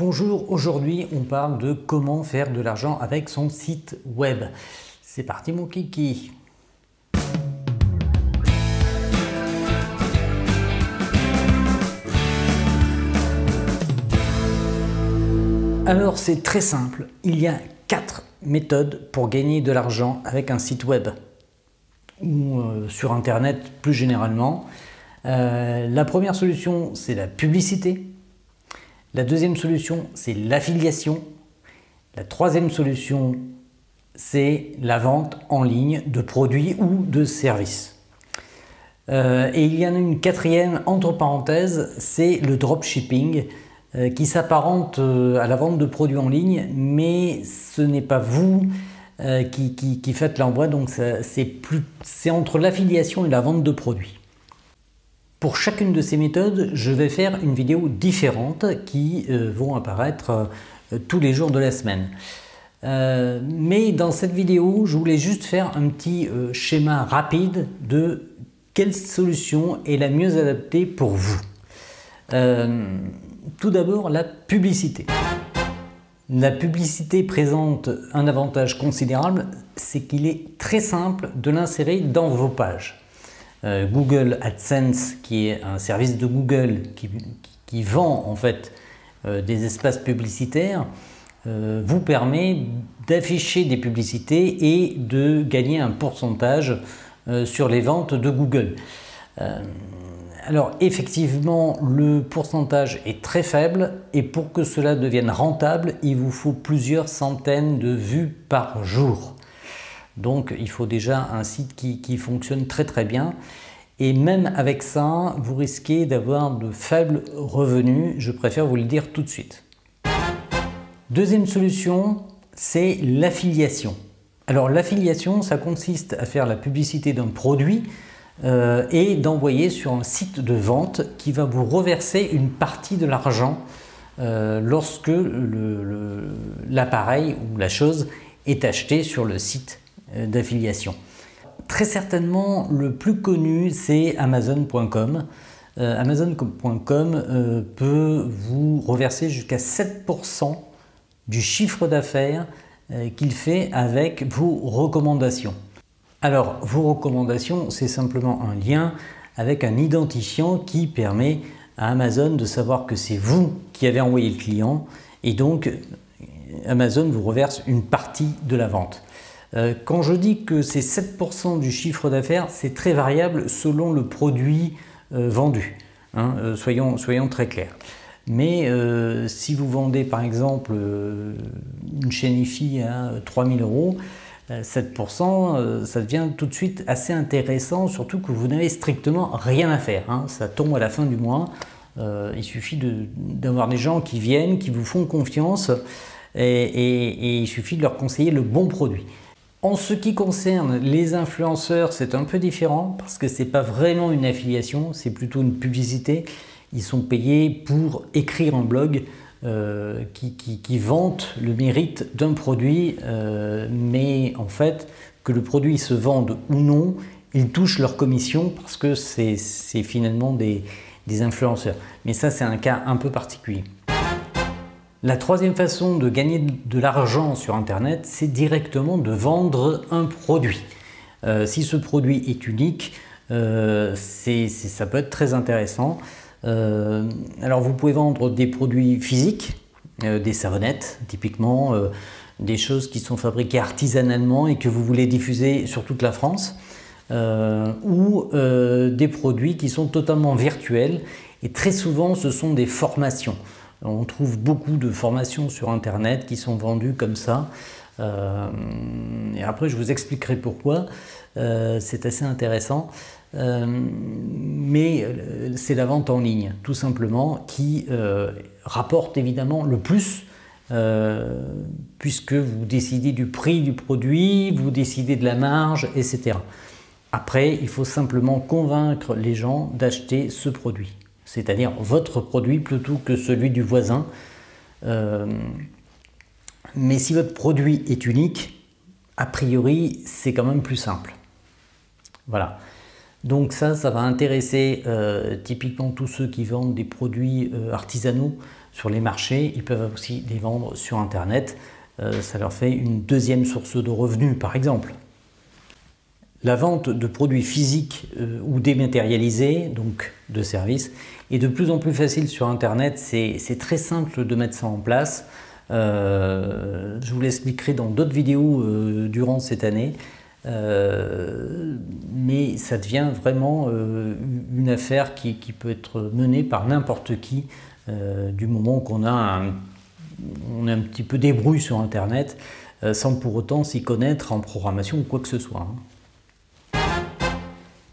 Bonjour, aujourd'hui on parle de comment faire de l'argent avec son site web. C'est parti mon kiki. Alors c'est très simple, il y a 4 méthodes pour gagner de l'argent avec un site web ou sur internet plus généralement. La première solution c'est la publicité. La deuxième solution, c'est l'affiliation. La troisième solution, c'est la vente en ligne de produits ou de services. Et il y en a une quatrième, entre parenthèses, c'est le dropshipping qui s'apparente à la vente de produits en ligne, mais ce n'est pas vous qui faites l'envoi, donc c'est entre l'affiliation et la vente de produits. Pour chacune de ces méthodes, je vais faire une vidéo différente qui vont apparaître tous les jours de la semaine. Mais dans cette vidéo, je voulais juste faire un petit schéma rapide de quelle solution est la mieux adaptée pour vous. Tout d'abord, la publicité. La publicité présente un avantage considérable, c'est qu'il est très simple de l'insérer dans vos pages. Google AdSense, qui est un service de Google qui vend en fait des espaces publicitaires, vous permet d'afficher des publicités et de gagner un pourcentage sur les ventes de Google. Alors effectivement, le pourcentage est très faible et pour que cela devienne rentable, il vous faut plusieurs centaines de vues par jour. Donc il faut déjà un site qui fonctionne très bien. Et même avec ça, vous risquez d'avoir de faibles revenus. Je préfère vous le dire tout de suite. Deuxième solution, c'est l'affiliation. Alors l'affiliation, ça consiste à faire la publicité d'un produit et d'envoyer sur un site de vente qui va vous reverser une partie de l'argent lorsque l'appareil ou la chose est acheté sur le site d'affiliation. Très certainement, le plus connu, c'est Amazon.com. Amazon.com peut vous reverser jusqu'à 7% du chiffre d'affaires qu'il fait avec vos recommandations. Alors, vos recommandations, c'est simplement un lien avec un identifiant qui permet à Amazon de savoir que c'est vous qui avez envoyé le client et donc Amazon vous reverse une partie de la vente. Quand je dis que c'est 7% du chiffre d'affaires, c'est très variable selon le produit vendu, hein, soyons très clairs. Mais si vous vendez par exemple une chaîne IFI à 3 000 €, 7%, ça devient tout de suite assez intéressant, surtout que vous n'avez strictement rien à faire, hein, ça tombe à la fin du mois. Il suffit d'avoir des gens qui viennent, qui vous font confiance et il suffit de leur conseiller le bon produit. En ce qui concerne les influenceurs, c'est un peu différent parce que ce n'est pas vraiment une affiliation, c'est plutôt une publicité. Ils sont payés pour écrire un blog qui vante le mérite d'un produit, mais en fait, que le produit se vende ou non, ils touchent leur commission parce que c'est finalement des influenceurs. Mais ça, c'est un cas un peu particulier. La troisième façon de gagner de l'argent sur Internet, c'est directement de vendre un produit. Si ce produit est unique, ça peut être très intéressant. Alors vous pouvez vendre des produits physiques, des savonnettes typiquement, des choses qui sont fabriquées artisanalement et que vous voulez diffuser sur toute la France, ou des produits qui sont totalement virtuels et très souvent ce sont des formations. On trouve beaucoup de formations sur Internet qui sont vendues comme ça. Et après, je vous expliquerai pourquoi. C'est assez intéressant. Mais c'est la vente en ligne, tout simplement, qui rapporte évidemment le plus, puisque vous décidez du prix du produit, vous décidez de la marge, etc. Après, il faut simplement convaincre les gens d'acheter ce produit. C'est-à-dire votre produit plutôt que celui du voisin. Mais si votre produit est unique, a priori, c'est quand même plus simple. Voilà. Donc ça va intéresser typiquement tous ceux qui vendent des produits artisanaux sur les marchés. Ils peuvent aussi les vendre sur Internet. Ça leur fait une deuxième source de revenus, par exemple. La vente de produits physiques ou dématérialisés, donc de services, est de plus en plus facile sur Internet. C'est très simple de mettre ça en place. Je vous l'expliquerai dans d'autres vidéos durant cette année. Mais ça devient vraiment une affaire qui peut être menée par n'importe qui du moment qu'on a on est un petit peu débrouille sur Internet sans pour autant s'y connaître en programmation ou quoi que ce soit.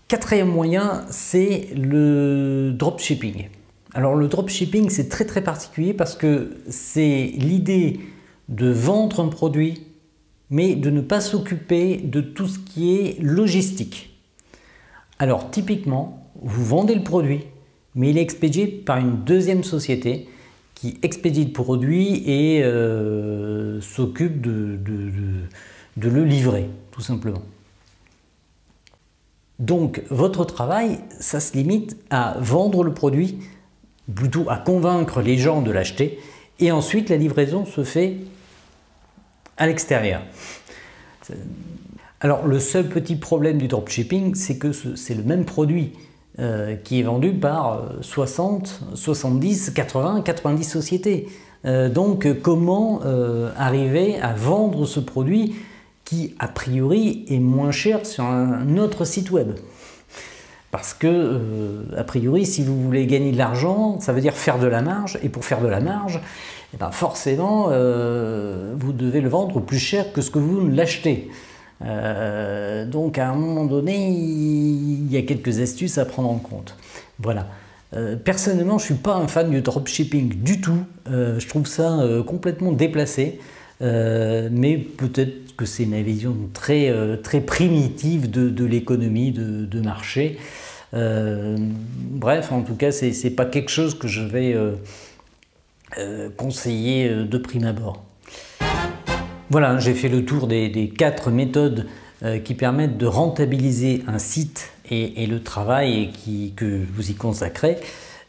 Quatrième moyen, c'est le dropshipping. Alors le dropshipping, c'est très particulier parce que c'est l'idée de vendre un produit mais de ne pas s'occuper de tout ce qui est logistique. Alors typiquement, vous vendez le produit, mais il est expédié par une deuxième société qui expédie le produit et s'occupe de le livrer, tout simplement. Donc votre travail, ça se limite à vendre le produit, plutôt à convaincre les gens de l'acheter, et ensuite la livraison se fait à l'extérieur. Alors le seul petit problème du dropshipping, c'est que c'est le même produit qui est vendu par 60, 70, 80, 90 sociétés. Donc comment arriver à vendre ce produit qui a priori est moins cher sur un autre site web? Parce que, a priori, si vous voulez gagner de l'argent, ça veut dire faire de la marge, et pour faire de la marge, eh ben forcément, vous devez le vendre plus cher que ce que vous l'achetez. Donc à un moment donné, il y a quelques astuces à prendre en compte. Voilà. Personnellement, je ne suis pas un fan du dropshipping du tout. Je trouve ça complètement déplacé. Mais peut-être que c'est une vision très primitive de l'économie de marché. Bref, en tout cas, c'est pas quelque chose que je vais conseiller de prime abord. Voilà, j'ai fait le tour des 4 méthodes qui permettent de rentabiliser un site et le travail que vous y consacrez.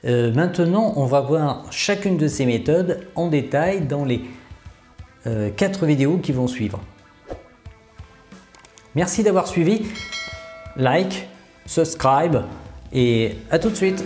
Maintenant, on va voir chacune de ces méthodes en détail dans les 4 vidéos qui vont suivre. Merci d'avoir suivi, like, subscribe et à tout de suite.